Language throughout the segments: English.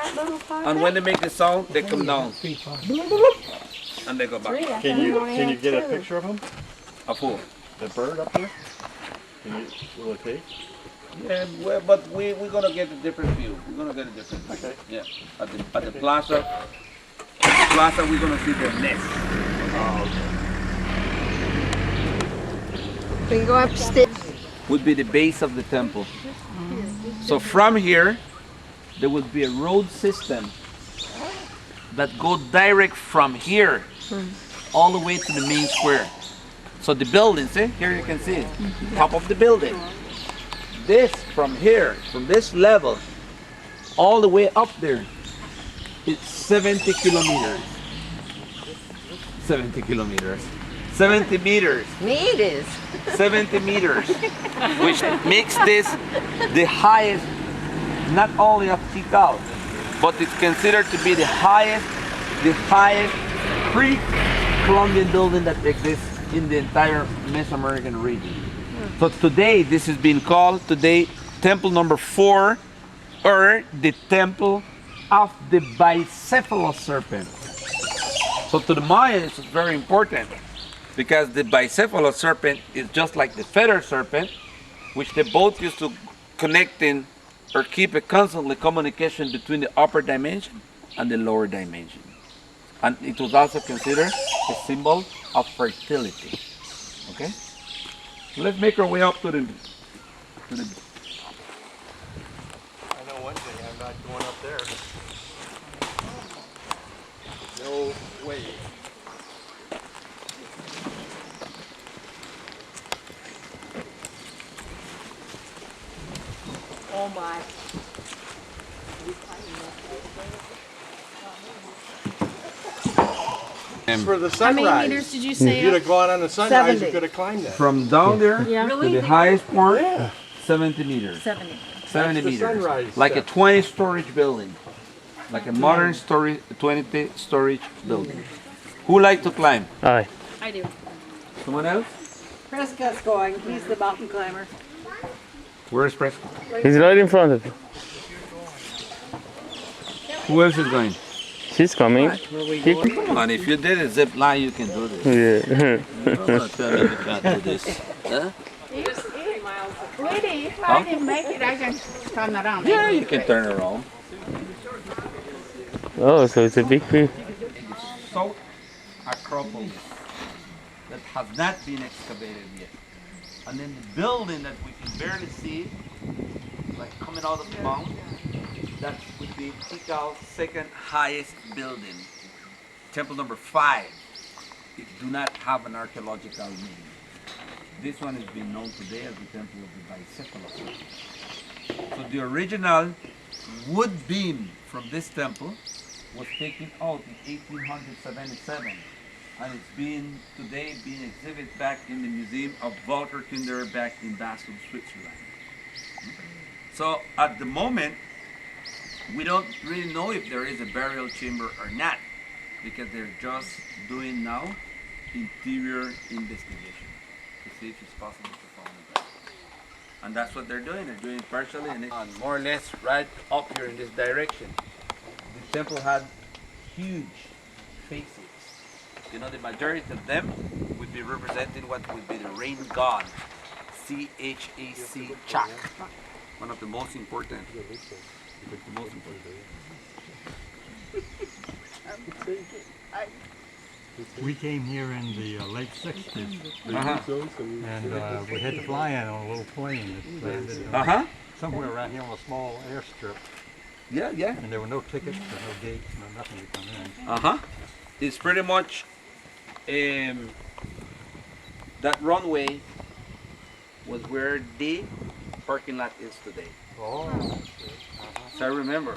and when they make the sound, they come down. And they go back. Can you get a picture of him? A fool. The bird up there? Will it take? Yeah, well, but we're gonna get a different view. We're gonna get a different view. Okay. Yeah. At the plaza, we're gonna see the nest. Oh, okay. We can go upstairs. Would be the base of the temple. So from here, there would be a road system that go direct from here all the way to the main square. So the building, see, here you can see it, top of the building. This from here, from this level, all the way up there, it's 70 kilometers. 70 kilometers. 70 meters. Meters. 70 meters, which makes this the highest, not only of Tikal, but it's considered to be the highest pre-Columbian building that exists in the entire Mesoamerican region. So today, this is being called temple number 4, or the temple of the bicephalous serpent. So to the Mayans, it's very important, because the bicephalous serpent is just like the feather serpent, which they both used to connect in or keep a constantly communication between the upper dimension and the lower dimension. And it was also considered a symbol of fertility. Okay? So let's make our way up to the I know one thing, I'm not going up there. No way. Oh my. For the How many sunrise. meters did you If say you'd up? have gone on the sunrise, 70. you could have climbed that. from down there Yeah. to the highest point, 70 meters. 70. 70 That's the meters. sunrise Like a step. 20 storage building. Like a modern 20 storage building. Who like to climb? Aye. I do. Someone else? Prescott's going. He's the mountain climber. Where's Prescott? He's right in front of you. Who else is going? She's coming. Come on, if you did a zip line, you can do this. Yeah. You're not gonna tell me you can't do this. Huh? Sweetie, if I didn't make it, I can turn around. Yeah, you can turn around. Oh, so it's a big fish. Salt Acropolis that has not been excavated yet. And then the building that we can barely see, like coming out of the mountain, that would be Tikal's second highest building. Temple number 5. It do not have an archaeological name. This one has been known today as the Temple of the Bicephalous Serpent. So the original wood beam from this temple was taken out in 1877, and it's today being exhibited back in the Museum of Volkerkinder back in Basel, Switzerland. So at the moment, we don't really know if there is a burial chamber or not, because they're just doing now interior investigation to see if it's possible to find it. And that's what they're doing. They're doing it partially and more or less right up here in this direction. The temple had huge faces. You know, the majority of them would be representing what would be the rain god, C-H-A-C, Chak. One of the most important. The most important. We came here in the late 60s, Uh-huh. and we had to fly in on a little plane that landed Uh-huh. somewhere around here on a small airstrip, Yeah, yeah. and there were no tickets, there were no gates, no nothing to come in. Uh-huh. It's pretty much that runway was where the parking lot is today. Oh, So I remember,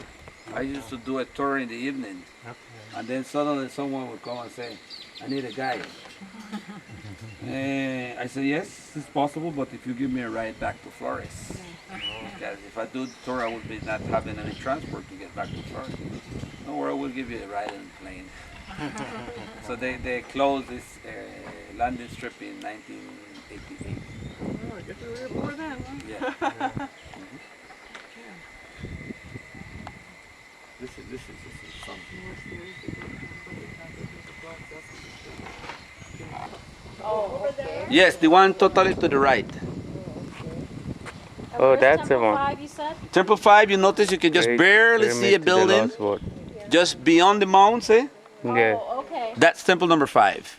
I used to do a tour in the evening, and then suddenly someone would come and say, I need a guide. And I said, yes, it's possible, but if you give me a ride back to Flores. Because if I do the tour, I would be not having any transport to get back to Flores. No worry, we'll give you a ride in the plane. So they closed this landing strip in 1988. Oh, I guess we were before that one. Yeah. This is something. Yes, the one totally to the right. Oh, Where's that's the Temple one. 5, you said? Temple 5, you notice you can just Great barely see a pyramid to the building lost world. just beyond the mounds, eh? Yeah. Oh, okay. That's temple number 5.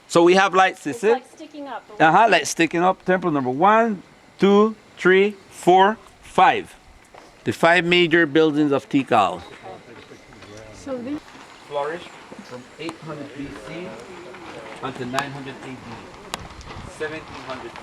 So we have lights, It's is it? like sticking up. Like sticking up. Temple number 1, 2, 3, 4, 5. The 5 major buildings of Tikal. So these Flourished from 800 BC until 900 AD. 1700 years.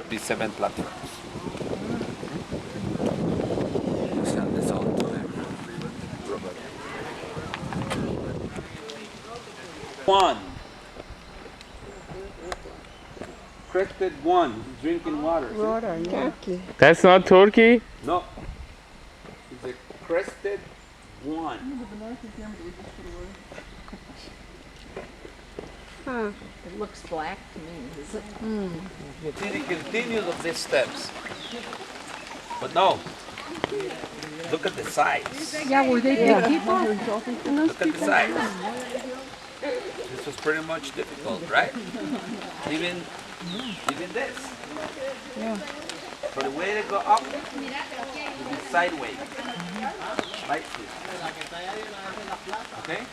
The 7 platforms. Send this out to him. One. Crested one. He's drinking water. See? That's not Turkey? No. It's a crested one. it looks black to me. Is it? See the continues of these steps. But no. Look at the size. Yeah, were they big people? Look at the size. This was pretty much difficult, right? Even this. Yeah. For the way to go up, to be sideways. Like this. Okay?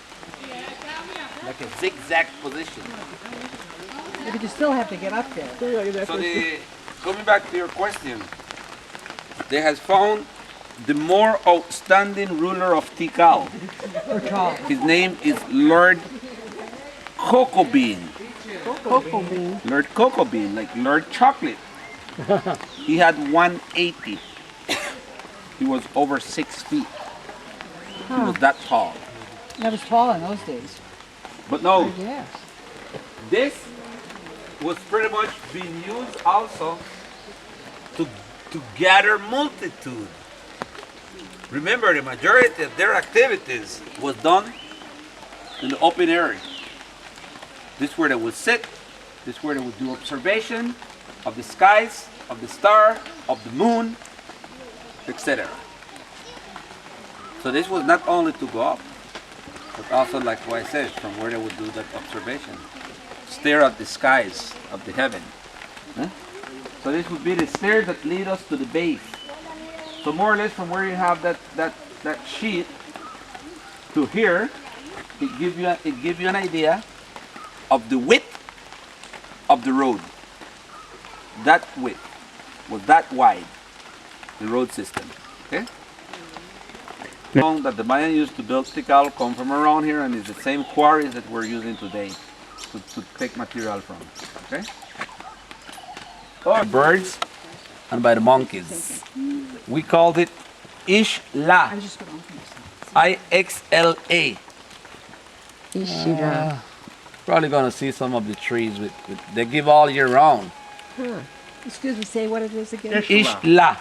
Like a zigzag position. But you still have to get up there. So coming back to your question, they has found the more outstanding ruler of Tikal. His name is Lord Cocoa Bean. Cocoa bean. Lord Cocoa Bean, like Lord Chocolate. He had 180. He was over 6 feet. He was that tall. That was tall in those days. But no, Yes. this was pretty much being used also to gather multitude. Remember, the majority of their activities was done in the open area. This is where they would sit. This is where they would do observation of the skies, of the star, of the moon, etc. So this was not only to go up, but also, like what I said, from where they would do that observation. Stare at the skies of the heaven. Huh? So this would be the stairs that lead us to the base. So more or less from where you have that sheet to here, it gives you an idea of the width of the road. That width was that wide, the road system. Okay? That the Mayan used to build Tikal come from around here, and it's the same quarries that we're using today to take material from. Okay? By birds and by the monkeys. We called it Ixtla. I-X-L-A. Probably gonna see some of the trees with they give all year round. Excuse me, say what it is again. Ixtla.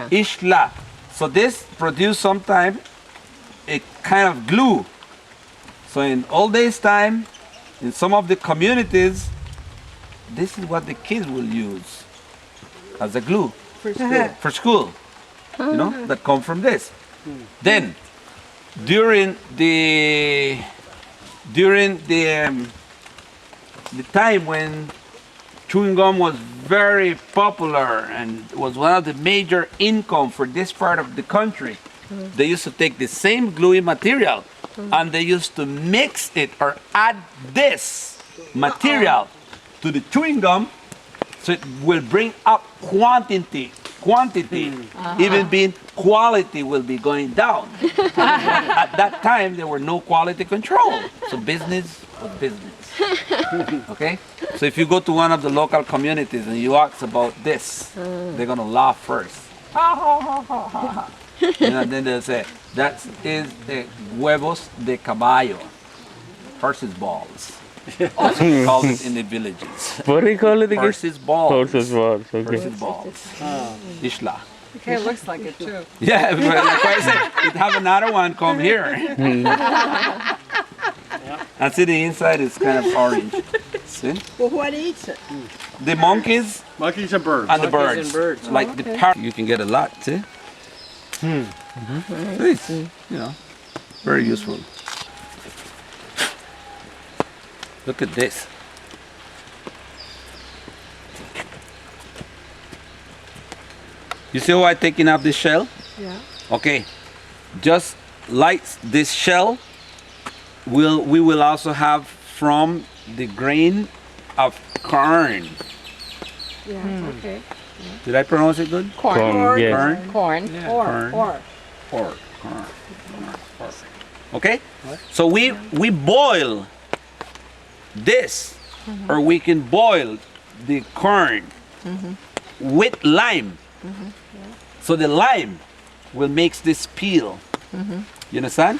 Ixtla. So this produced sometime a kind of glue. So in old days time, in some of the communities, this is what the kids will use as a glue for school. You know, that come from this. Then during the time when chewing gum was very popular and was one of the major income for this part of the country, they used to take the same gluey material and they used to mix it or add this material to the chewing gum so it will bring up quantity, even being quality will be going down. At that time, there were no quality control. So business was business. Okay? So if you go to one of the local communities and you ask about this, they're going to laugh first. And then they'll say, that is the huevos de caballo, horse's balls. That's what we call it in the villages. What do you call it again? Horse's balls. Horses balls, okay. Horse's balls. Ixtla. Okay, it looks like it too. Yeah, but like I said, you'd have another one come here. And see the inside is kind of orange. See? Well, what eats it? The monkeys Monkeys and birds. and the birds. and birds. Like the parrot, you can get a lot, see? It's, you know, very useful. Look at this. You see how I'm taking out this shell? Yeah. Okay, just like this shell, we will also have from the grain of corn. Yeah. Okay. Did I pronounce it good? Corn, yes. Corn. Corn. Corn. Or. Corn. Okay, so we boil this, or we can boil the corn with lime. So the lime will make this peel. You understand?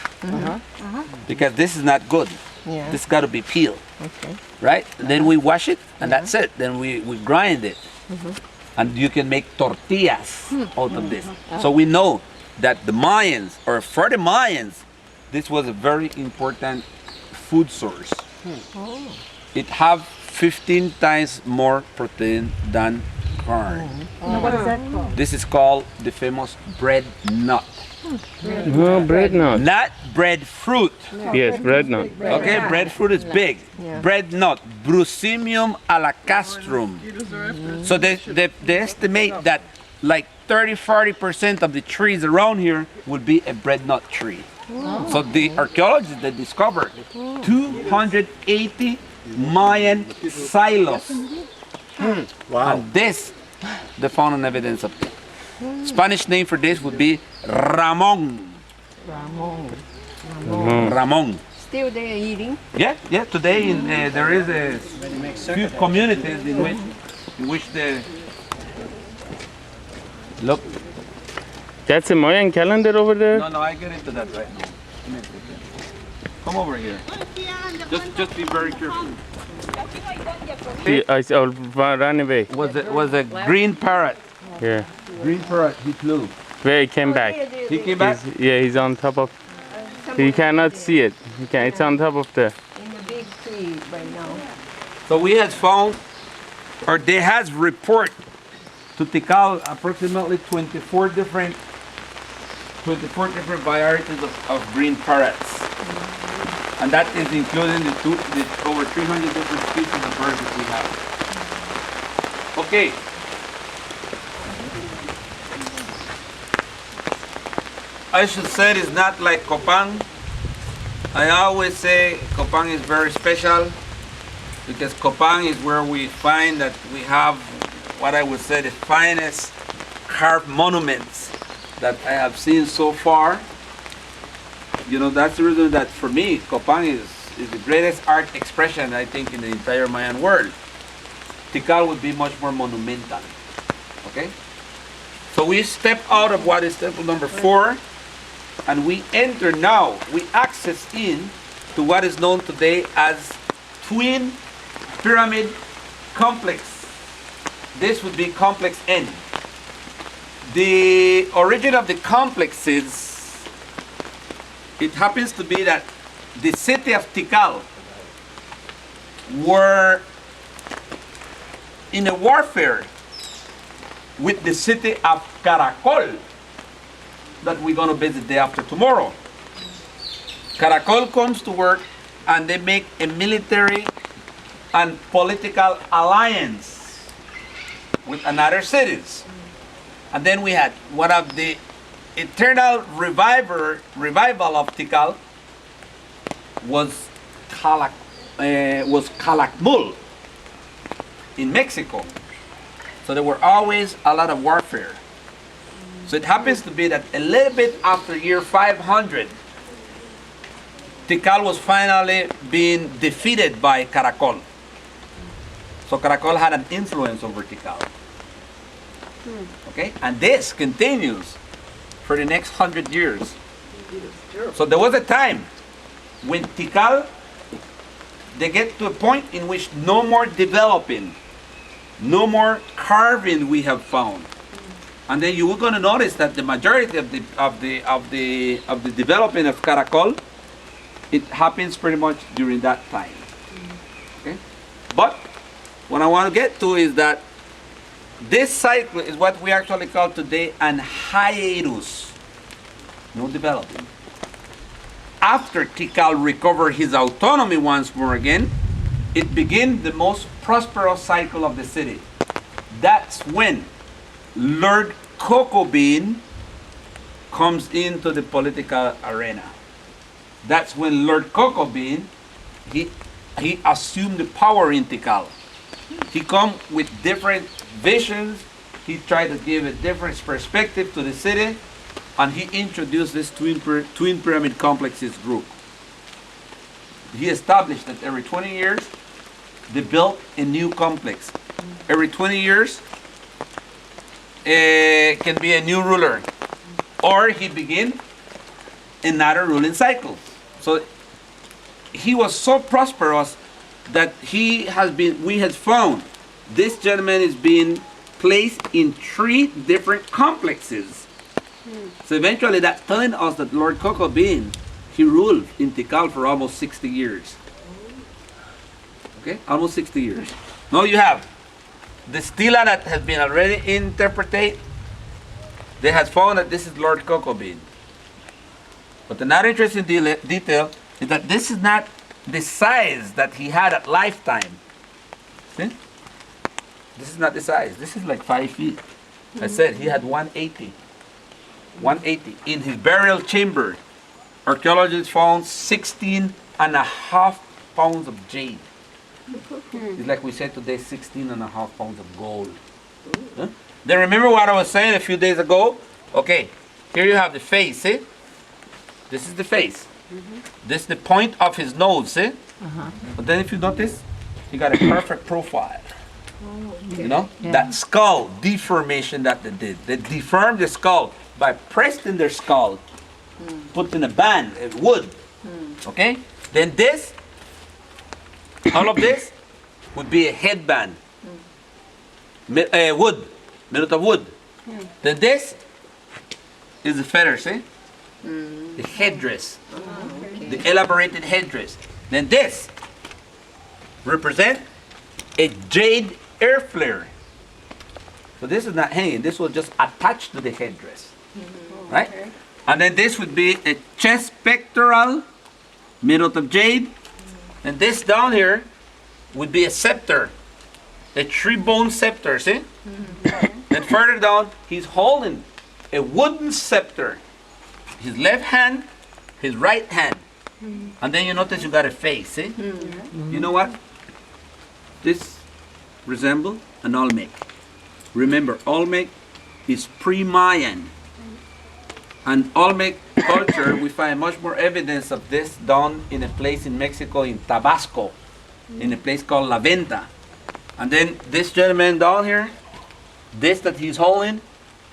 Because this is not good. Yeah. This got to be peeled, Okay. right? And then we wash it, and that's it. Then we grind it, and you can make tortillas out of this. So we know that the Mayans, or for the Mayans, this was a very important food source. It have 15 times more protein than corn. Now, what is that called? This is called the famous bread nut. No, bread nut. Not breadfruit. Yes, bread nut. Okay, breadfruit is big. Yeah. Bread nut, Brucemium alacastrum. So they estimate that like 30-40% of the trees around here would be a bread nut tree. So the archaeologists they discovered 280 Mayan silos. Wow. And this, they found an evidence of it. Spanish name for this would be Ramon. Ramon. Still there eating? Yeah. Today there is a few communities in which the look. That's a Mayan calendar over there? No, I get into that right now. Come over here. Just be very careful. Run away. Was a green parrot. Yeah. Green parrot. He flew. Where he came back. He came back. He's on top of. You cannot see it. It's on top of the. In the big tree right now. So we has found, or they has report to Tikal approximately 24 different varieties of green parrots. And that is including the over 300 different species of birds that we have. Okay. I should say it's not like Copán. I always say Copán is very special because Copán is where we find that we have what I would say the finest carved monuments that I have seen so far. You know, that's the reason that for me, Copán is the greatest art expression, I think, in the entire Mayan world. Tikal would be much more monumental. Okay? So we step out of what is temple number 4, and we enter now, we access in to what is known today as Twin Pyramid Complex. This would be Complex N. The origin of the complex is, it happens to be that the city of Tikal were in a warfare with the city of Caracol that we're going to visit day after tomorrow. Caracol comes to work and they make a military and political alliance with another cities. And then we had one of the eternal revival of Tikal was Calakmul in Mexico. So there were always a lot of warfare. So it happens to be that a little bit after year 500, Tikal was finally being defeated by Caracol. So Caracol had an influence over Tikal. Okay, and this continues for the next 100 years. So there was a time when Tikal, they get to a point in which no more developing, no more carving we have found. And then you were going to notice that the majority of the development of Caracol it happens pretty much during that time. Okay? But what I want to get to is that this cycle is what we actually call today an hiatus. No development. After Tikal recovered his autonomy once more again, it began the most prosperous cycle of the city. That's when Lord Cocoa Bean comes into the political arena. That's when Lord Cocoa Bean, he assumed the power in Tikal. He come with different visions. He tried to give a different perspective to the city, and he introduced this twin pyramid complexes group. He established that every 20 years they built a new complex. Every 20 years can be a new ruler, or he begin another ruling cycle. So he was so prosperous that we had found this gentleman is being placed in 3 different complexes. So eventually that's telling us that Lord Cocoa Bean, he ruled in Tikal for almost 60 years. Okay, almost 60 years. Now you have the stela that has been already interpreted. They have found that this is Lord Cocoa Bean. But another interesting detail is that this is not the size that he had at lifetime. See? This is not the size. This is like 5 feet. I said he had 180. 180. In his burial chamber, archaeologists found 16.5 pounds of jade. It's like we said today, 16.5 pounds of gold. Huh? Then remember what I was saying a few days ago? Okay, here you have the face, see? This is the face. This is the point of his nose, see? But then if you notice, he got a perfect profile. You know? That skull deformation that they did. They deformed the skull by pressing their skull, put in a band, wood. Okay? Then this, all of this would be a headband. Wood, made out of wood. Then this is the feather, see? The headdress. The elaborated headdress. Then this represent a jade air flare. So this is not hanging, this was just attached to the headdress. Right? And then this would be a chest pectoral made out of jade. And this down here would be a scepter. A 3-bone scepter, see? Then further down, he's holding a wooden scepter. His left hand, his right hand. And then you notice you got a face, see? You know what? This resembles an Olmec. Remember, Olmec is pre-Mayan. And Olmec culture, we find much more evidence of this down in a place in Mexico, in Tabasco, in a place called La Venta. And then this gentleman down here, this that he's holding,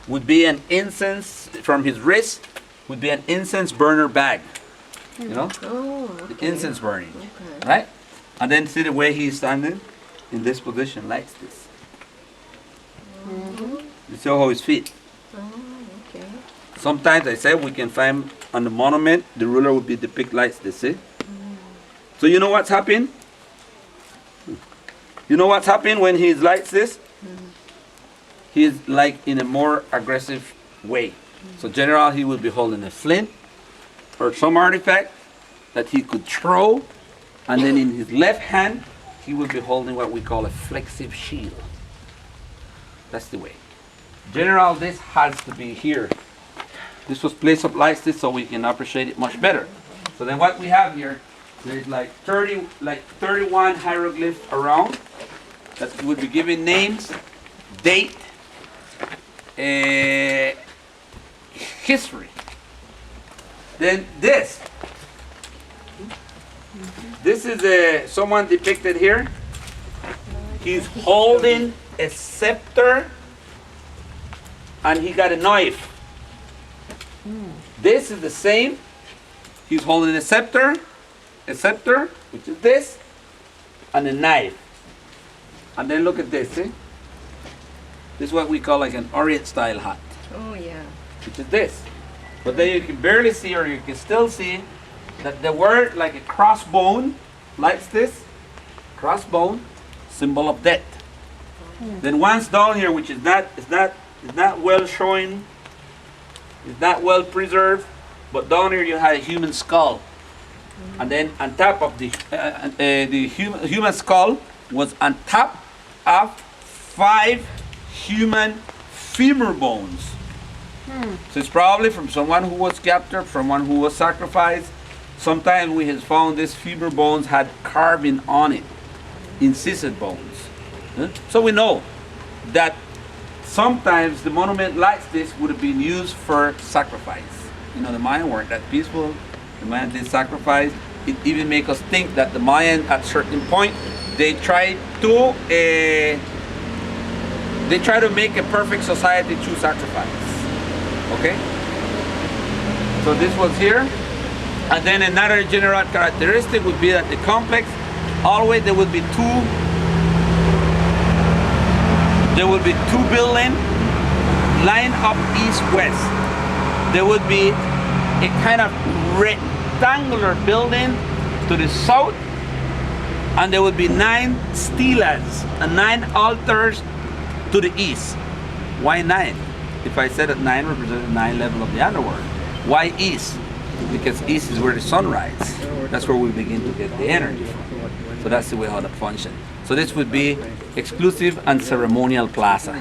would be an incense, from his wrist, would be an incense burner bag. You know? The incense burning. Right? And then see the way he's standing in this position, like this. You see how his feet. Sometimes I say we can find on the monument, the ruler would be depicted like this, see? So you know what's happened? You know what's happened when he's like this? He's like in a more aggressive way. So generally he will be holding a flint or some artifact that he could throw, and then in his left hand he will be holding what we call a flexive shield. That's the way. General, this has to be here. This was placed up like this so we can appreciate it much better. So then what we have here, there's like 31 hieroglyphs around that would be giving names, date, history. Then this is someone depicted here. He's holding a scepter and he got a knife. This is the same. He's holding a scepter, which is this, and a knife. And then look at this, see? This is what we call like an Orient style hat. Oh, yeah. Which is this. But then you can barely see, or you can still see that the word like a crossbone, like this, crossbone, symbol of death. Then once down here, which is not well showing, is not well preserved, but down here you had a human skull, and then on top of the human skull was on top of 5 human femur bones. So it's probably from someone who was captured, from one who was sacrificed. Sometimes we have found these femur bones had carving on it, incised bones. So we know that sometimes the monument like this would have been used for sacrifice. You know, the Mayan weren't that peaceful. The Mayan did sacrifice. It even makes us think that the Mayan, at certain point, they tried to make a perfect society through sacrifice. Okay? So this was here. And then another general characteristic would be that the complex, always there would be two buildings lined up east-west. There would be a kind of rectangular building to the south, and there would be 9 stelas and 9 altars to the east. Why 9? If I said that 9 represented 9 level of the underworld. Why east? Because east is where the sun rises. That's where we begin to get the energy from. So that's the way how that functions. So this would be exclusive and ceremonial plaza.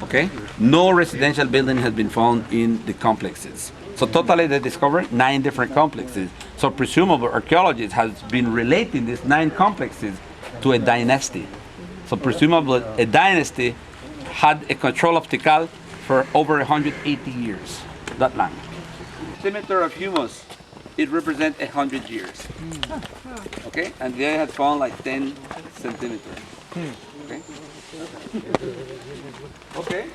Okay? No residential building has been found in the complexes. So totally they discovered 9 different complexes. So presumably archaeologists has been relating these 9 complexes to a dynasty. So presumably a dynasty had a control of Tikal for over 180 years, that long. Diameter of humus, it represents 100 years. Okay, and they had found like 10 centimeters. Okay. Okay.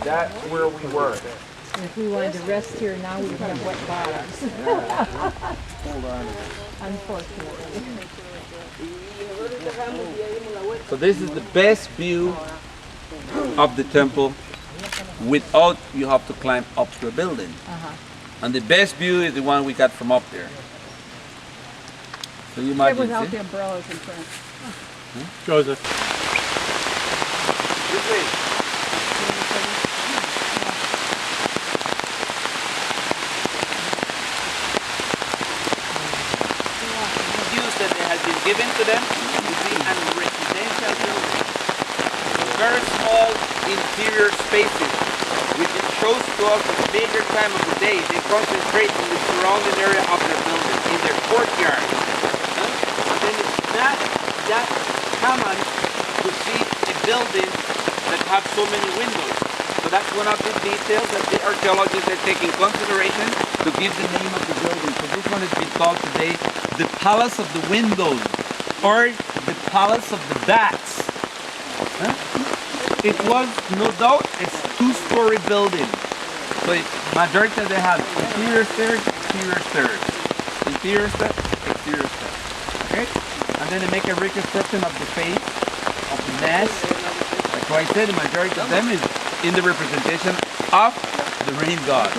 That's where we were. If we wanted to rest here now, we'd have wet bottoms. Hold on. Unfortunately. So this is the best view of the temple without you have to climb up to the building. And the best view is the one we got from up there. So you imagine, Without see? the umbrellas in front. Joseph. This way. Views that they had been given to them to be a residential building. So very small interior spaces, which it shows to us at the major time of the day, they concentrate in the surrounding area of their building, in their courtyard. And then it's not that common to see a building that have so many windows. So that's one of the details that the archaeologists are taking consideration to give the name of the building. So this one has been called today the Palace of the Windows, or the Palace of the Bats. It was no doubt a 2-story building. So majority they had interior stairs, exterior stairs. Interior steps, exterior steps. Okay? And then they make a reconstruction of the face, of the mass. Like I said, the majority of them is in the representation of the rain god.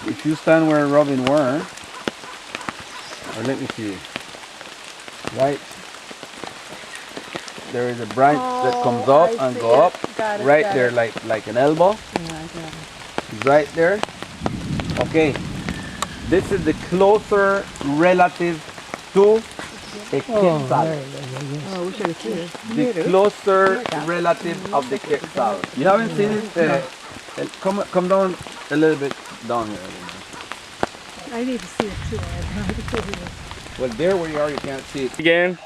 If you stand where Robin were, or let me see, right, there is a branch that comes up and go up, right there like an elbow, right there. Okay, this is the closer relative to a Quetzal. Oh, we should have seen it. The closer relative of the Quetzal. You haven't seen it? Come down a little bit down here. I need to see it too. Well, there where you are, you can't see it. Again.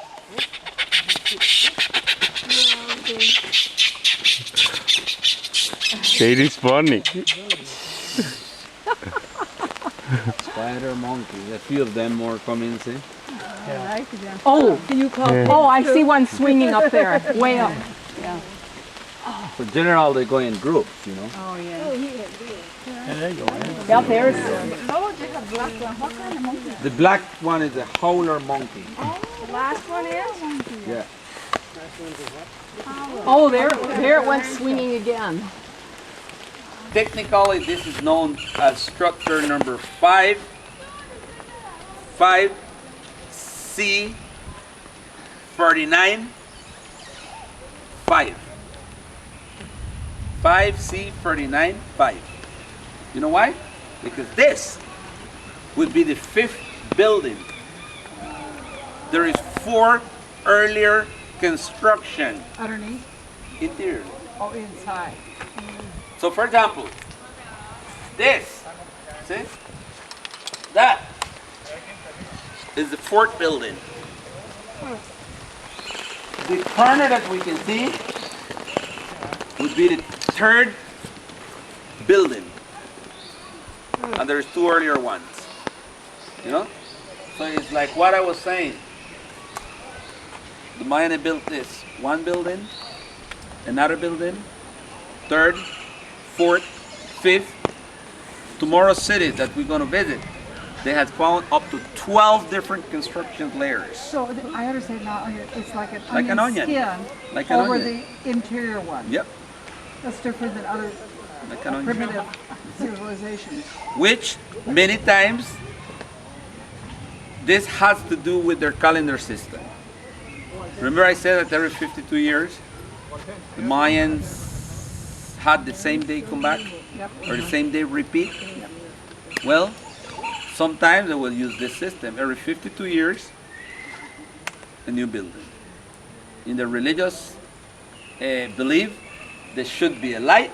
It is funny. Spider monkey. A few of them more coming, see? Oh, can you call? Yeah. Oh, I see one swinging up there, way up. For general, they go in groups, you know. Oh, yeah. There you go, man. Yeah, there's. The black one is a howler monkey. The last one is? Yeah. Oh, there it went swinging again. Technically, this is known as structure number 5, 5C49, 5. 5C49, 5. You know why? Because this would be the 5th building. There is 4 earlier construction Underneath? interior. Oh, inside. So for example, this, see? That is the 4th building. The corner that we can see would be the 3rd building. And there's 2 earlier ones. You know? So it's like what I was saying. The Mayan built this. 1 building, another building, 3rd, 4th, 5th. Tomorrow's city that we're going to visit, they had found up to 12 different construction layers. So I understand now, it's like an Like an onion. skin Like an over onion. the interior one. Yep, That's different than other like an onion. primitive civilizations. Which many times this has to do with their calendar system. Remember I said that every 52 years the Mayans had the same day come back or the same day repeat? Well, sometimes they will use this system. Every 52 years, a new building. In the religious belief, there should be a light,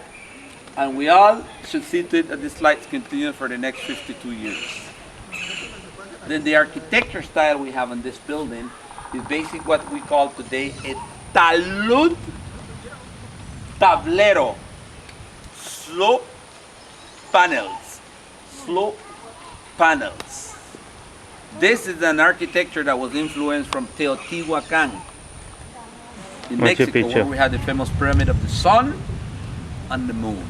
and we all should see to it that this light continues for the next 52 years. Then the architecture style we have in this building is basically what we call today a talud tablero, slope panels, slope panels. This is an architecture that was influenced from Teotihuacan in Machu Mexico, Picchu. where we had the famous pyramid of the sun and the moon.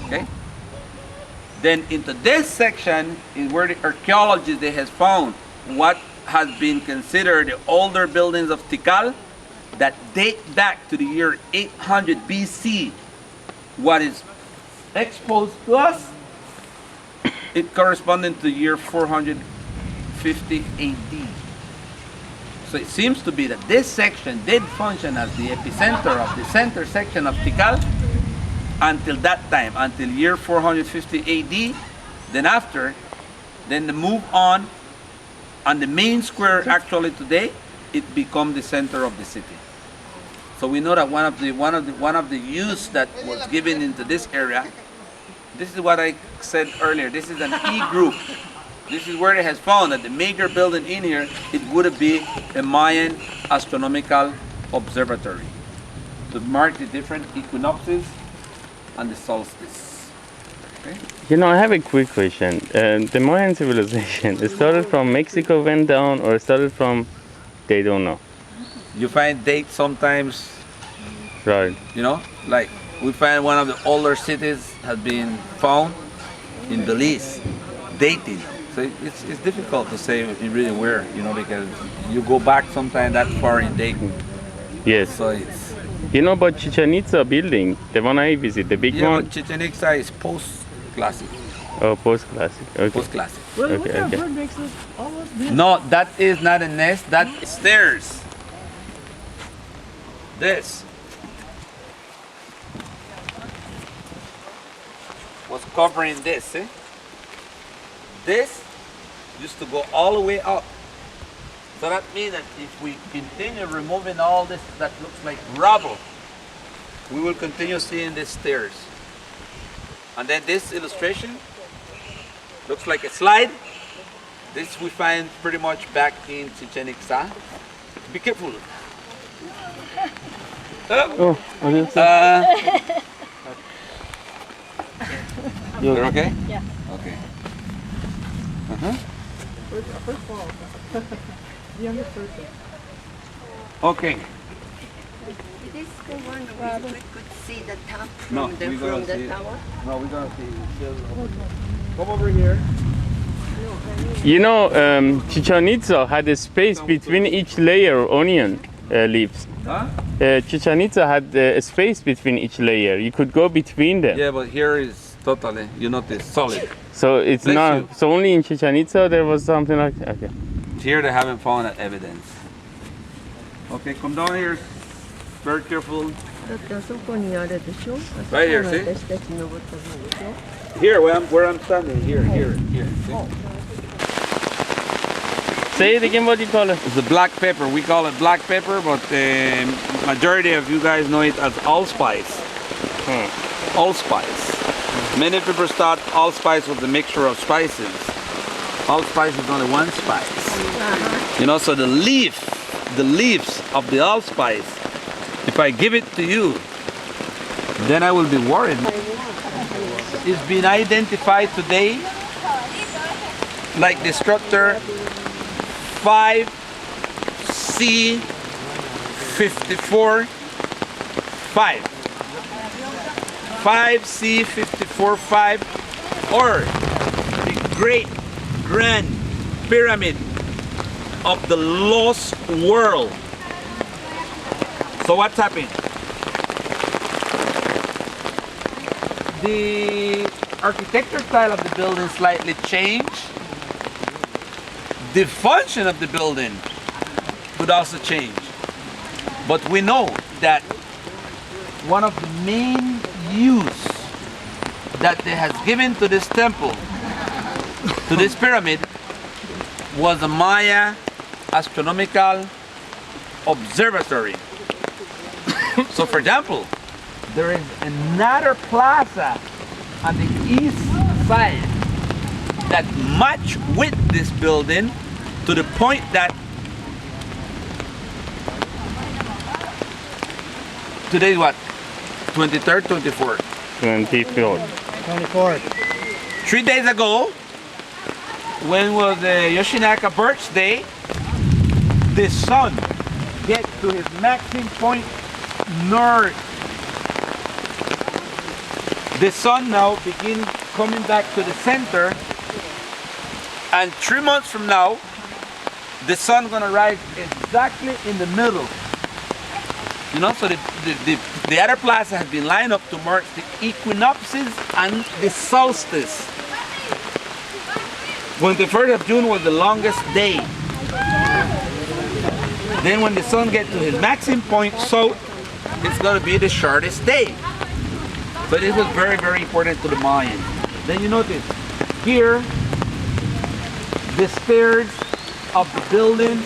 Okay? Then into this section is where the archaeologists they has found what has been considered the older buildings of Tikal that date back to the year 800 BC. What is exposed to us, it corresponding to year 450 AD. So it seems to be that this section did function as the epicenter of the center section of Tikal until that time, until year 450 AD. Then after, then the move on the main square actually today, it become the center of the city. So we know that one of the use that was given into this area, this is what I said earlier, this is an E group. This is where it has found that the major building in here, it would be a Mayan astronomical observatory to mark the different equinoxes and the solstice. Okay? You know, I have a quick question. The Mayan civilization, it started from Mexico, went down, or it started from, they don't know. You find dates sometimes, Right. you know, like we find one of the older cities has been found in Belize, dating. So it's difficult to say really where, you know, because you go back sometime that far in date. Yes. So it's, You know about Chichen Itza building, the one I visit, the big yeah, one? but Chichen Itza is post-classic. Oh, post-classic. Okay. Post-classic. What Okay, kind okay. of bird makes this, all those nests? No, that is not a nest, that is stairs. This was covering this, see? This used to go all the way up. So that means that if we continue removing all this that looks like rubble, we will continue seeing these stairs. And then this illustration looks like a slide. This we find pretty much back in Chichen Itza. Be careful. Oh, okay. You're okay? Yeah. Okay. Okay. Is this the one where we could see the top No, from the, we're gonna from the see it. tower? No, we're gonna see. Come over here. You know, Chichen Itza had a space between each layer of onion. leaves. Huh? Chichen Itza had a space between each layer. You could go between them. Yeah, but here is totally, you notice, solid. So it's Bless not. you. So only in Chichen Itza there was something like. Okay. Here they haven't found that evidence. Okay, come down here. Very careful. だってあそこにあれでしょ。 Right here, あそこが see? 私たち登った分でしょ。 Here, where I'm standing. Here. See? Say it again. What do you call it? It's the black pepper. We call it black pepper, but the majority of you guys know it as allspice. Allspice. Many people thought allspice was a mixture of spices. Allspice is only one spice. You know, so the leaves of the allspice, if I give it to you, then I will be worried. It's been identified today like the structure 5C54 5. 5C54 5, or the great grand pyramid of the lost world. So what's happened? The architecture style of the building slightly changed. The function of the building could also change. But we know that one of the main use that they has given to this temple, to this pyramid, was the Maya astronomical observatory. So for example, there is another plaza on the east side that match with this building to the point that today is what? 23rd, 24th. 24. 24th. 3 days ago, when was the Yoshinaka birthday, the sun get to his maximum point north. The sun now begin coming back to the center, and 3 months from now, the sun gonna rise exactly in the middle. You know, so the other plaza has been lined up to mark the equinoxes and the solstice. 21st of June was the longest day. Then when the sun gets to his maximum point south, it's gonna be the shortest day. But it was very, very important to the Mayans. Then you notice, here, the stairs of the building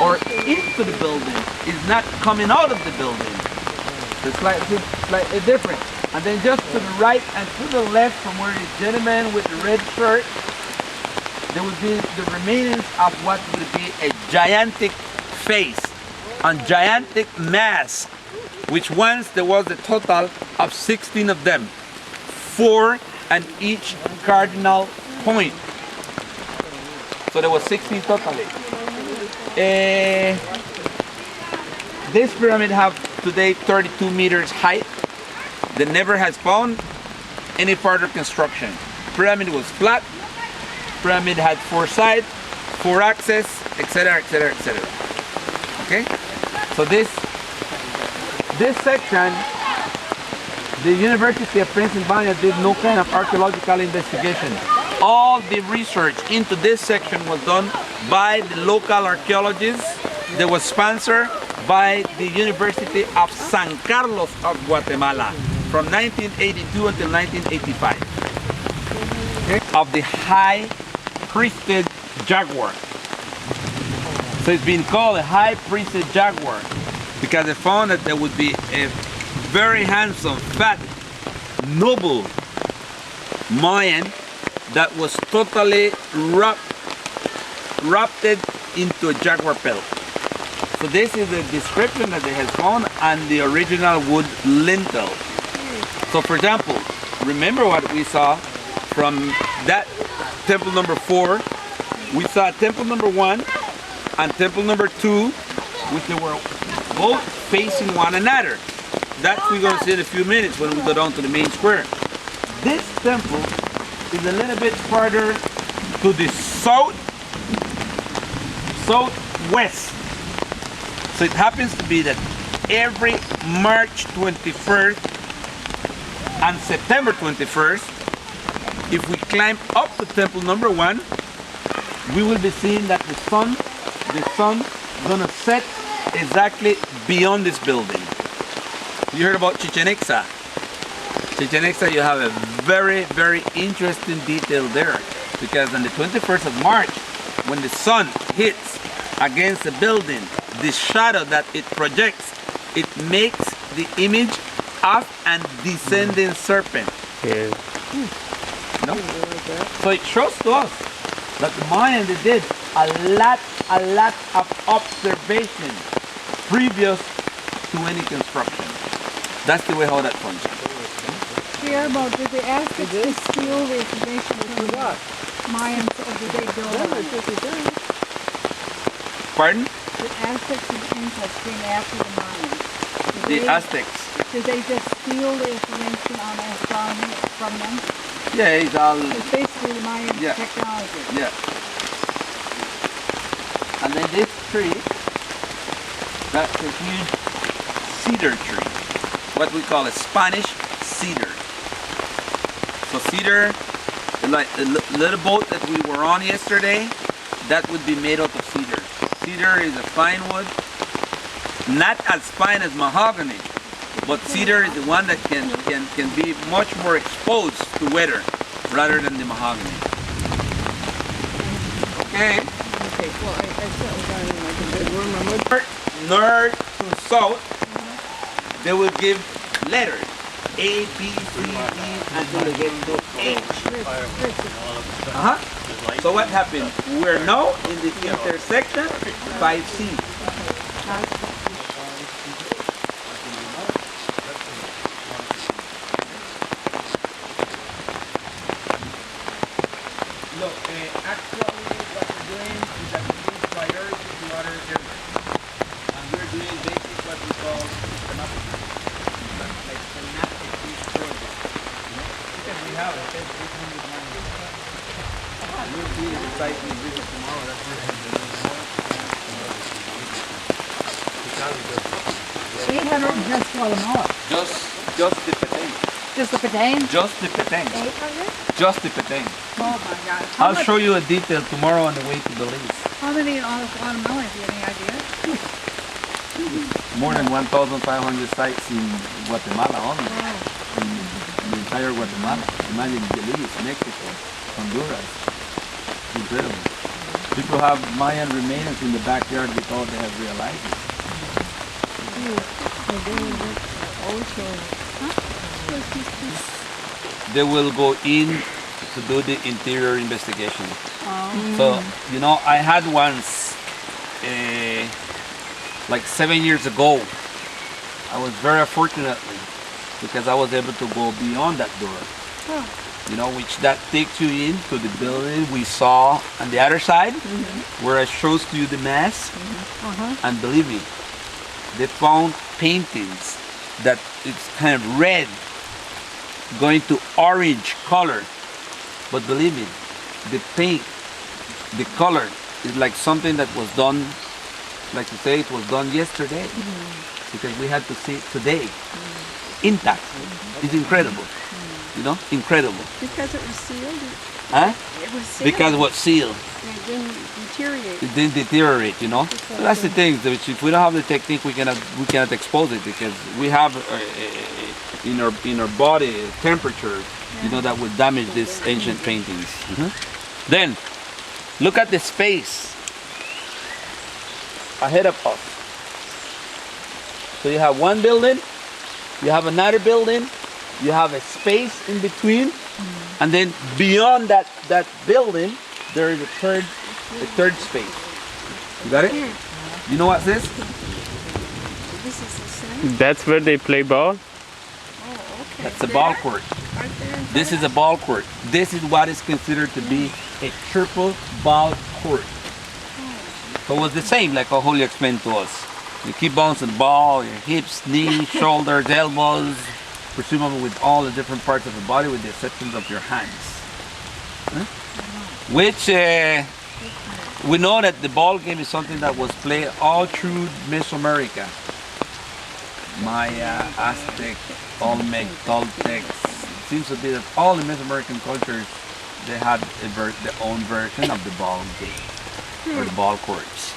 or into the building is not coming out of the building. It's slightly different. And then just to the right and to the left from where the gentleman with the red shirt, there would be the remains of what would be a gigantic face, a gigantic mask, which once there was a total of 16 of them, 4 at each cardinal point. So there was 16 totally. This pyramid have today 32 meters height. They never has found any further construction. Pyramid was flat. Pyramid had 4 sides, 4 axes, etc., etc., etc. Okay? So this section, the University of Pennsylvania did no kind of archaeological investigation. All the research into this section was done by the local archaeologists. That was sponsored by the University of San Carlos of Guatemala from 1982 until 1985. Okay? Of the high-priested jaguar. So it's been called a high-priested jaguar because they found that there would be a very handsome, fat, noble Mayan that was totally wrapped into a jaguar pelt. So this is the description that they have found on the original wood lintel. So for example, remember what we saw from that temple number 4. We saw temple number 1 and temple number 2, which they were both facing one another. That we're going to see in a few minutes when we go down to the main square. This temple is a little bit farther to the southwest. So it happens to be that every March 21st and September 21st, if we climb up to temple number 1, we will be seeing that the sun gonna set exactly beyond this building. You heard about Chichen Itza. Chichen Itza, you have a very, very interesting detail there, because on the 21st of March, when the sun hits against the building, the shadow that it projects, it makes the image of an descending serpent. Yes. No? So it shows to us that the Mayans, they did a lot of observation previous to any construction. That's the way how that functions. Guillermo, did the Aztecs steal the information from the Mayans, or did they build on it? Pardon? The Aztecs and Incas came after the Mayans. The Aztecs. Did they just steal the information on astronomy from them? Yeah, it's all, It's basically the Mayan Yeah. technology. yeah. And then this tree, that's a huge cedar tree. What we call a Spanish cedar. So cedar, like the little boat that we were on yesterday, that would be made out of cedar. Cedar is a fine wood, not as fine as mahogany, but cedar is the one that can be much more exposed to weather rather than the mahogany. Okay. Okay, well, I settled down in like a bedroom. I'm like, North to south, they will give letters A, B, C, D until they get to H. So what happened? We're now in the intersection 5C. Look, actually what we're doing is that we give priority to other areas. And we're doing basically what we call systematic, like synaptic project. Because we have 800 million. We'll be in the site we visit tomorrow. That's what we're doing. 800 just Guatemala. Just the Petén. Just the Petén? Just the Petén. 800? Just the Petén. Oh my God. I'll show you a detail tomorrow on the way to Belize. How many out of Guatemala, do you have any idea? More than 1,500 sites in Guatemala only. In the entire Guatemala. Imagine Belize, Mexico, Honduras. Incredible. People have Mayan remains in the backyard because they have realized it. They will go in to do the interior investigation. So, you know, I had once, like 7 years ago, I was very fortunate because I was able to go beyond that door. You know, which that takes you into the building we saw on the other side, where I showed to you the mass. And believe me, they found paintings that it's kind of red, going to orange color. But believe me, the paint, the color is like something that was done, like you say, it was done yesterday. Because we had to see it today, intact. It's incredible. You know, incredible. Because it was sealed. Huh? It was sealed. Because it was sealed. And it didn't deteriorate. It didn't deteriorate, you know. So that's the thing. Which if we don't have the technique, we cannot expose it because we have in our body temperature, you know, that would damage these ancient paintings. Then look at the space ahead of us. So you have one building, you have another building, you have a space in between, and then beyond that building, there is a third space. You got it? You know what this? This is the same. That's where they play ball? Oh, okay. That's a ball court. Right there. This is a ball court. This is what is considered to be a triple ball court. So it was the same, like how Julio explained to us. You keep bouncing the ball, your hips, knees, shoulders, elbows, presumably with all the different parts of the body with the exception of your hands. Which We know that the ball game is something that was played all through Mesoamerica. Maya, Aztec, Olmec, Toltecs. It seems to be that all the Mesoamerican cultures, they had their own version of the ball game or the ball courts,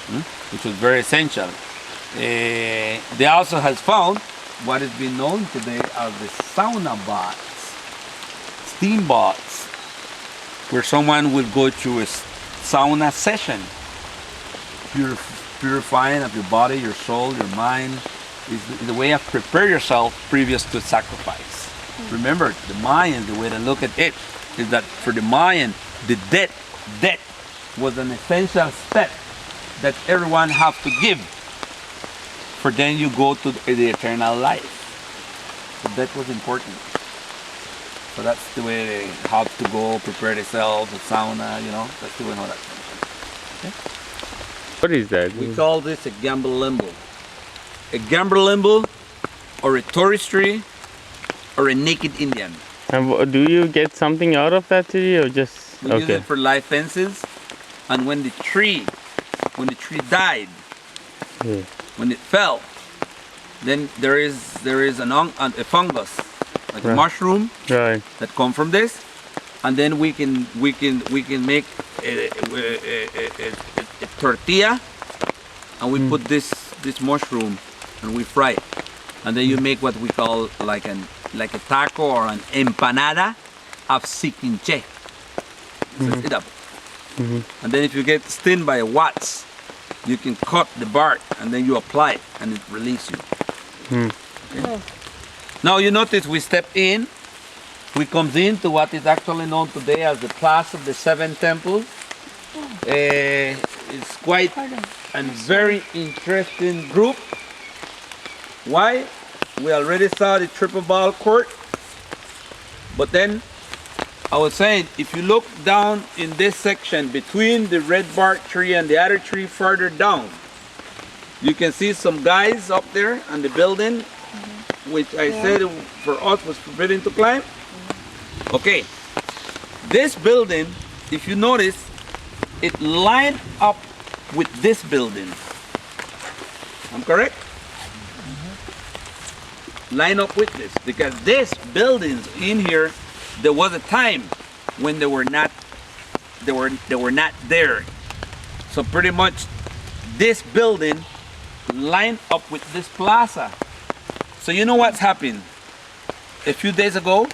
which was very essential. They also has found what is being known today as the sauna bots, steam bots, where someone will go to a sauna session, purifying of your body, your soul, your mind. Is the way of prepare yourself previous to sacrifice. Remember, the Mayan, the way to look at it is that for the Mayan, the death was an essential step that everyone have to give. For then you go to the eternal life. So that was important. So that's the way they have to go prepare themselves, the sauna, you know, that's the way how that's functions. What is that? We call this a gamble limbo. A gamble limbo, or a touristry, or a naked Indian. And do you get something out of that today, or just We use it for live fences, and when the tree died, Yeah. when it fell, then there is a fungus, like a Right. mushroom, Right. that come from this, and then we can make a tortilla, and we put this mushroom and we fry it, and then you make what we call like a taco or an empanada of siquinche. So it's edible. And then if you get stung by wasps, you can cut the bark and then you apply it and it releases you. Okay. Now you notice we step in, we comes into what is actually known today as the Plaza of the Seven Temples. It's quite a very interesting group. Why? We already saw the triple ball court, but then I was saying, if you look down in this section between the red bark tree and the other tree further down, you can see some guys up there on the building, which I said for us was forbidden to climb. Okay, this building, if you notice, it lined up with this building. I'm correct? Line up with this, because this buildings in here, there was a time when they were not there. So pretty much this building lined up with this plaza. So you know what's happened a few days ago?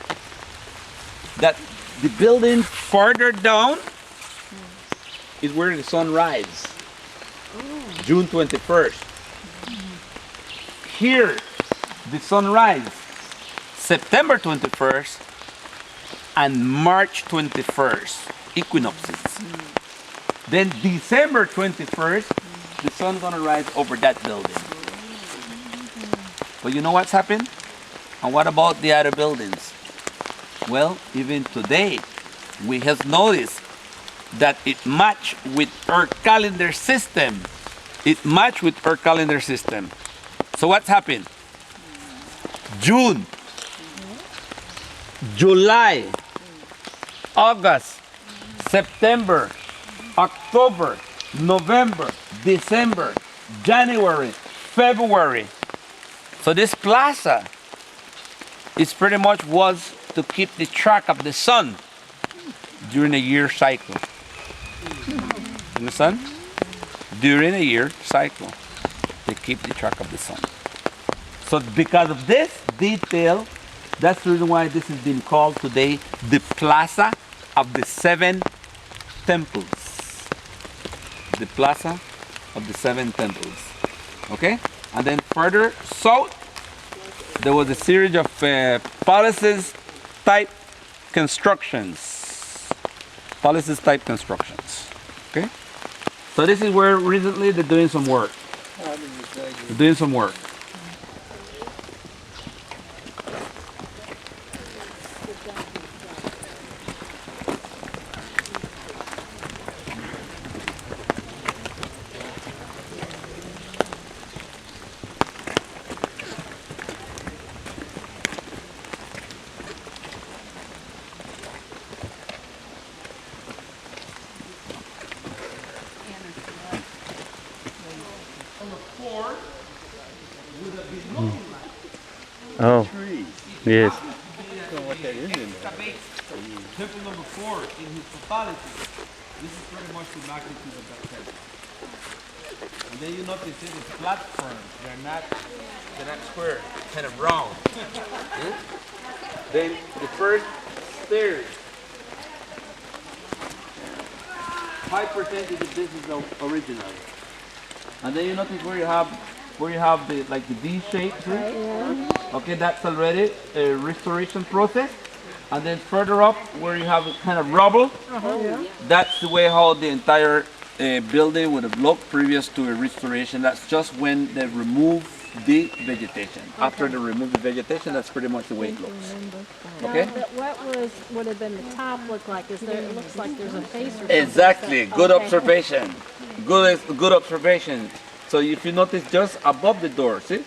That the building further down is where the sun rises. June 21st. Here, the sunrise, September 21st and March 21st, equinoxes. Then December 21st, the sun's gonna rise over that building. But you know what's happened? And what about the other buildings? Well, even today, we have noticed that it matched with our calendar system. It matched with our calendar system. So what's happened? June, July, August, September, October, November, December, January, February. So this plaza is pretty much was to keep the track of the sun during a year cycle. Understand? During a year cycle, they keep the track of the sun. So because of this detail, that's the reason why this has been called today the Plaza of the Seven Temples. The Plaza of the Seven Temples. Okay? And then further south, there was a series of palaces type constructions. Palaces type constructions. Okay? So this is where recently they're doing some work. They're doing some work. Yes. Excavate temple number 4 in his totality. This is pretty much the magnitude of that temple. And then you notice it is platforms. They're not square, kind of round. Yeah? Then the first stairs. 5% of this is original. And then you notice where you have the like the D shape. Okay, that's already a restoration process. And then further up where you have a kind of rubble, that's the way how the entire building would have looked previous to a restoration. That's just when they remove the vegetation. After they remove the vegetation, that's pretty much the way it looks. Okay? What would have been the top look like? It looks like there's a face or something. Exactly. Good observation. Good observation. So if you notice just above the door, see?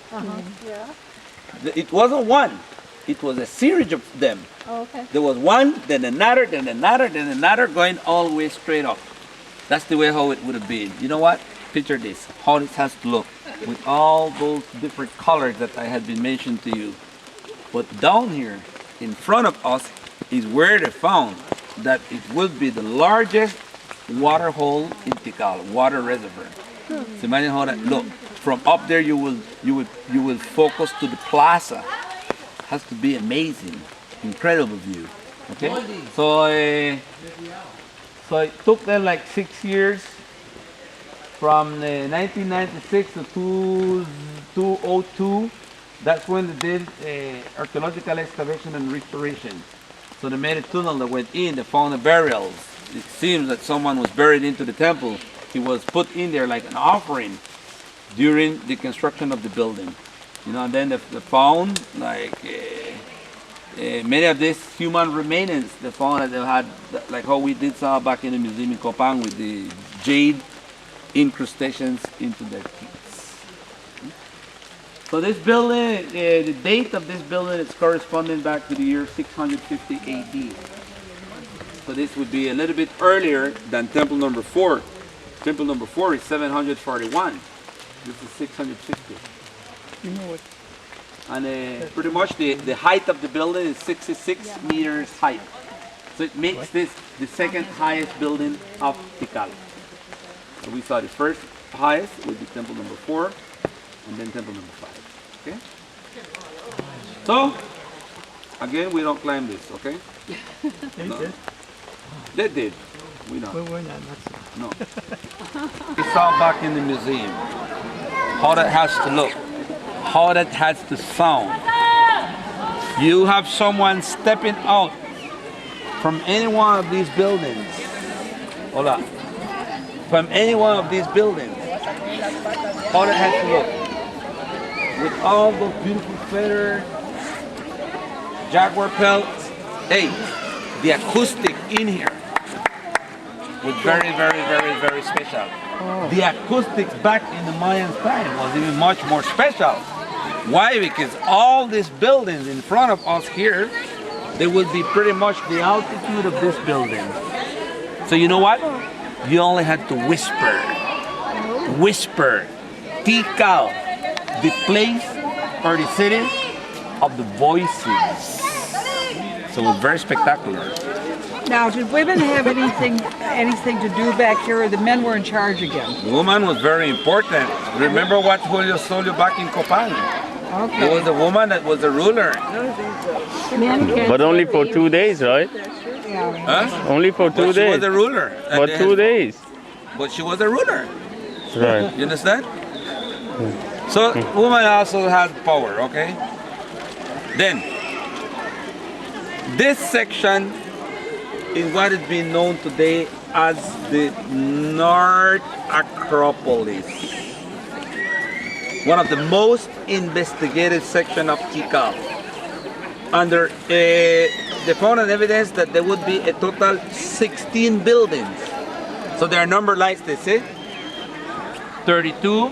It wasn't one. It was a series of them. Oh, okay. There was one, then another, then another, then another, going all the way straight up. That's the way how it would have been. You know what? Picture this, how this has to look with all those different colors that I had been mentioned to you. But down here, in front of us, is where they found that it would be the largest water hole in Tikal, water reservoir. So imagine how that look. From up there, you will focus to the plaza. Has to be amazing, incredible view. Okay, so it took them like 6 years, from 1996 to 2002. That's when they did archaeological excavation and restoration. So they made a tunnel that went in. They found the burials. It seems that someone was buried into the temple. He was put in there like an offering during the construction of the building. You know, and then they found like many of these human remains. They found that they had, like how we did saw back in the museum in Copang, with the jade incrustations into their teeth. So this building, the date of this building is corresponding back to the year 650 AD. So this would be a little bit earlier than temple number 4. Temple number 4 is 741. This is 650. You know what? And pretty much the height of the building is 66 meters height. So it makes this the second highest building of Tikal. So we saw the first highest with the temple number 4, and then temple number 5. Okay? So, again, we don't climb this, okay? No. They did. We don't. We're not. That's No. We saw back in the museum how that has to look, how that has to sound. You have someone stepping out from any one of these buildings. Hold on. From any one of these buildings. How that has to look. With all those beautiful feathers, jaguar pelts. Hey, the acoustic in here was very, very, very, very special. The acoustics back in the Mayan time was even much more special. Why? Because all these buildings in front of us here, they will be pretty much the altitude of this building. So you know what? You only had to whisper. Whisper. Tikal, the place or the city of the voices. So it was very spectacular. Now, did women have anything to do back here, or the men were in charge again? The woman was very important. Remember what Julio told you back in Copang? Okay. It was the woman that was the ruler. But only for 2 days, right? Yeah. Huh? Only for 2 But she was days. the ruler. For 2 days. But she was the ruler. Right. You understand? So woman also has power, okay? Then, this section is what is being known today as the North Acropolis. One of the most investigated section of Tikal. Under they found an evidence that there would be a total 16 buildings. So there are numbered like this, see? 32,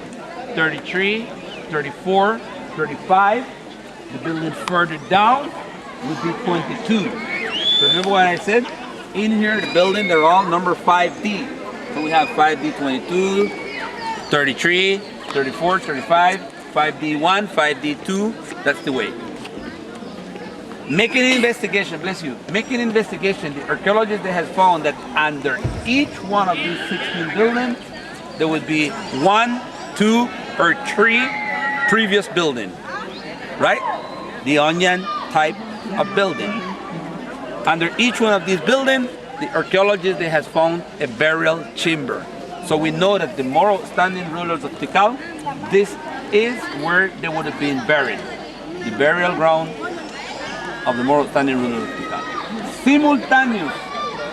33, 34, 35. The building further down would be 22. So remember what I said? In here, the building, they're all number 5D. So we have 5D 22, 33, 34, 35, 5D1, 5D2. That's the way. Making an investigation, bless you, making an investigation, the archaeologists they have found that under each one of these 16 buildings, there would be 1, 2, or 3 previous buildings, right? The onion type of building. Under each one of these buildings, the archaeologists they have found a burial chamber. So we know that the more outstanding rulers of Tikal, this is where they would have been buried. The burial ground of the more outstanding rulers of Tikal. Simultaneous,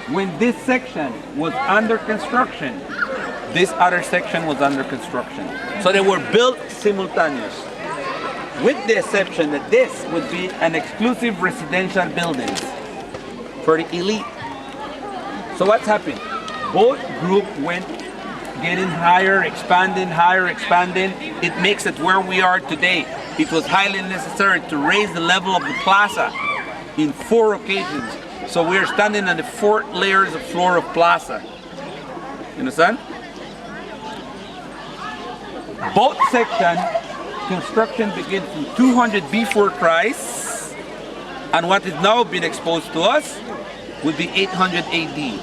when this section was under construction, this other section was under construction. So they were built simultaneous, with the exception that this would be an exclusive residential building for the elite. So what's happened? Both groups went getting higher, expanding. It makes it where we are today. It was highly necessary to raise the level of the plaza in 4 occasions. So we are standing on the 4 layers of floor of plaza. You understand? Both sections, construction begins from 200 before Christ, and what is now being exposed to us would be 800 AD.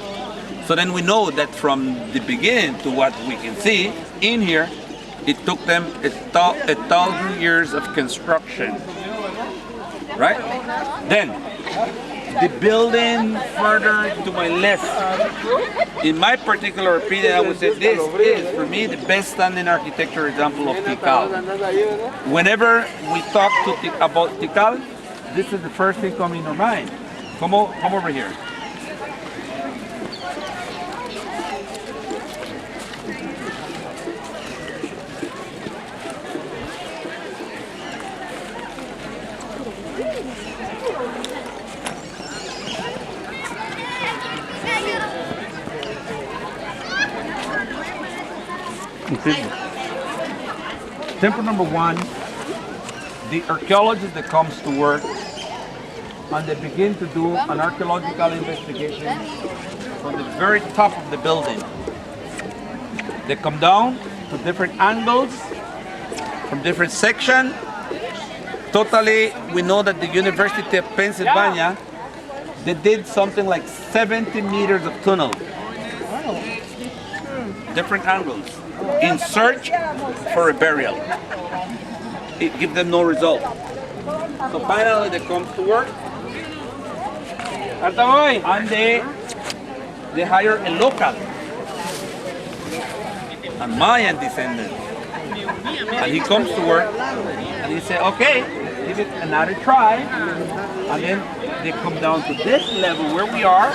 So then we know that from the beginning to what we can see in here, it took them 1,000 years of construction, right? Then, the building further to my left, in my particular opinion, I would say this is, for me, the best standing architecture example of Tikal. Whenever we talk about Tikal, this is the first thing coming to mind. Come over here. Temple number 1, the archaeologist that comes to work and they begin to do an archaeological investigation from the very top of the building. They come down to different angles, from different sections. Totally, we know that the University of Pennsylvania, they did something like 70 meters of tunnel. Different angles, in search for a burial. It gives them no result. So finally they come to work, and they hire a local, a Mayan descendant. And he comes to work, and he says, okay, give it another try. And then they come down to this level where we are.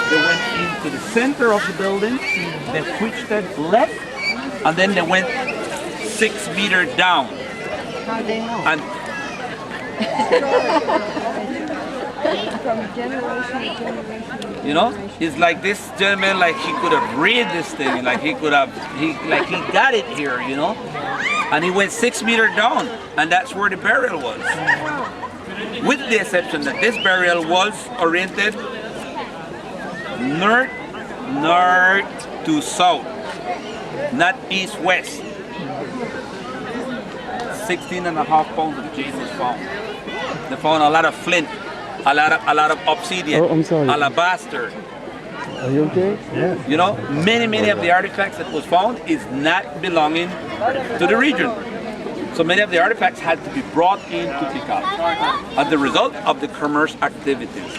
They went into the center of the building, they switched it left, and then they went 6 meters down. How they know? And From generation to generation. you know, it's like this gentleman, like he could have read this thing, like he could have, he got it here, you know. And he went 6 meters down, and that's where the burial was. With the exception that this burial was oriented north to south, not east-west. 16.5 pounds of Jesus found. They found a lot of flint, a lot of obsidian, Oh, I'm sorry. alabaster. Are you okay? Yeah. You know, many of the artifacts that was found is not belonging to the region. So many of the artifacts had to be brought into Tikal as the result of the commerce activities.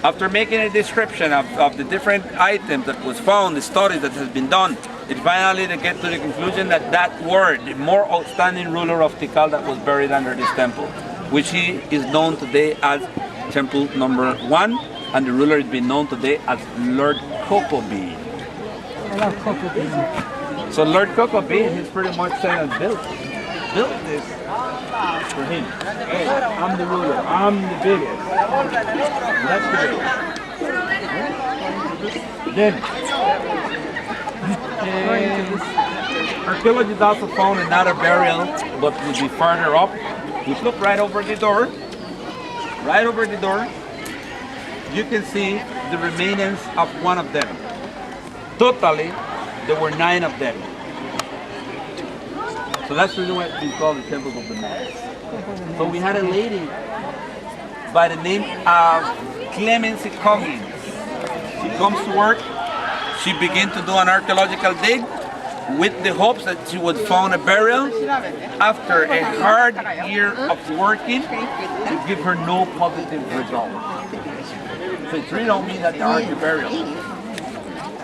After making a description of the different items that was found, the studies that has been done, it finally they get to the conclusion that that were the more outstanding ruler of Tikal that was buried under this temple, which he is known today as Temple number 1, and the ruler is being known today as Lord Kokobee. So Lord Kokobee, he's pretty much saying built this for him. Hey, I'm the ruler, I'm the biggest. That's the biggest. Then, archaeologists also found another burial, but would be farther up. We look right over the door. Right over the door, you can see the remains of one of them. Totally, there were 9 of them. So that's really what we call the Temple of the Nile. So we had a lady by the name of Clemency Coggins. She comes to work. She begins to do an archaeological dig with the hopes that she would find a burial after a hard year of working to give her no positive result. So it really don't mean that there aren't a burial.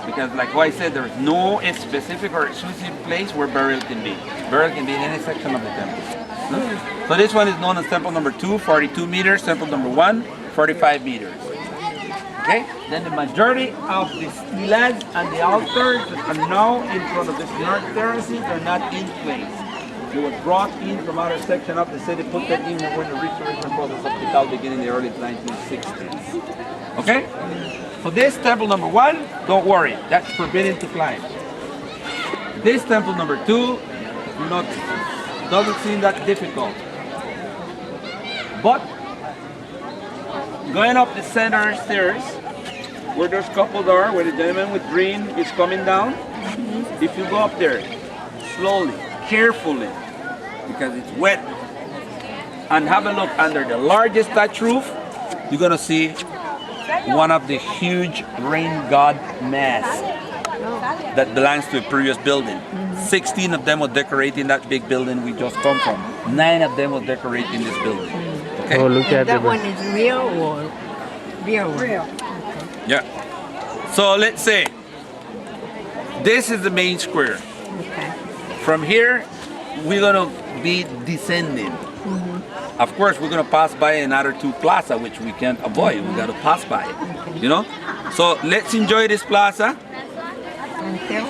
Because like I said, there's no specific or exclusive place where burial can be. Burial can be in any section of the temple. So this one is known as temple number 2, 42 meters, temple number 1, 45 meters. Okay, then the majority of the stelas and the altars that are now in front of the Snark terraces are not in place. They were brought in from other section of the city, put them in when the restoration process of Tikal began in the early 1960s. Okay? So this temple number 1, don't worry, that's forbidden to climb. This temple number 2, doesn't seem that difficult. But going up the center stairs, where those couples are, where the gentleman with green is coming down, if you go up there, slowly, carefully, because it's wet, and have a look under the largest thatch roof, you're gonna see one of the huge rain god masks that belongs to a previous building. 16 of them were decorating that big building we just come from. 9 of them were decorating this building. Okay? Oh, look at That the. one is real or real? Real. Yeah. So let's say this is the main square. Okay. From here, we're gonna be descending. Of course, we're gonna pass by another 2 plaza, which we can't avoid. We gotta pass by it, you know. So let's enjoy this plaza. Until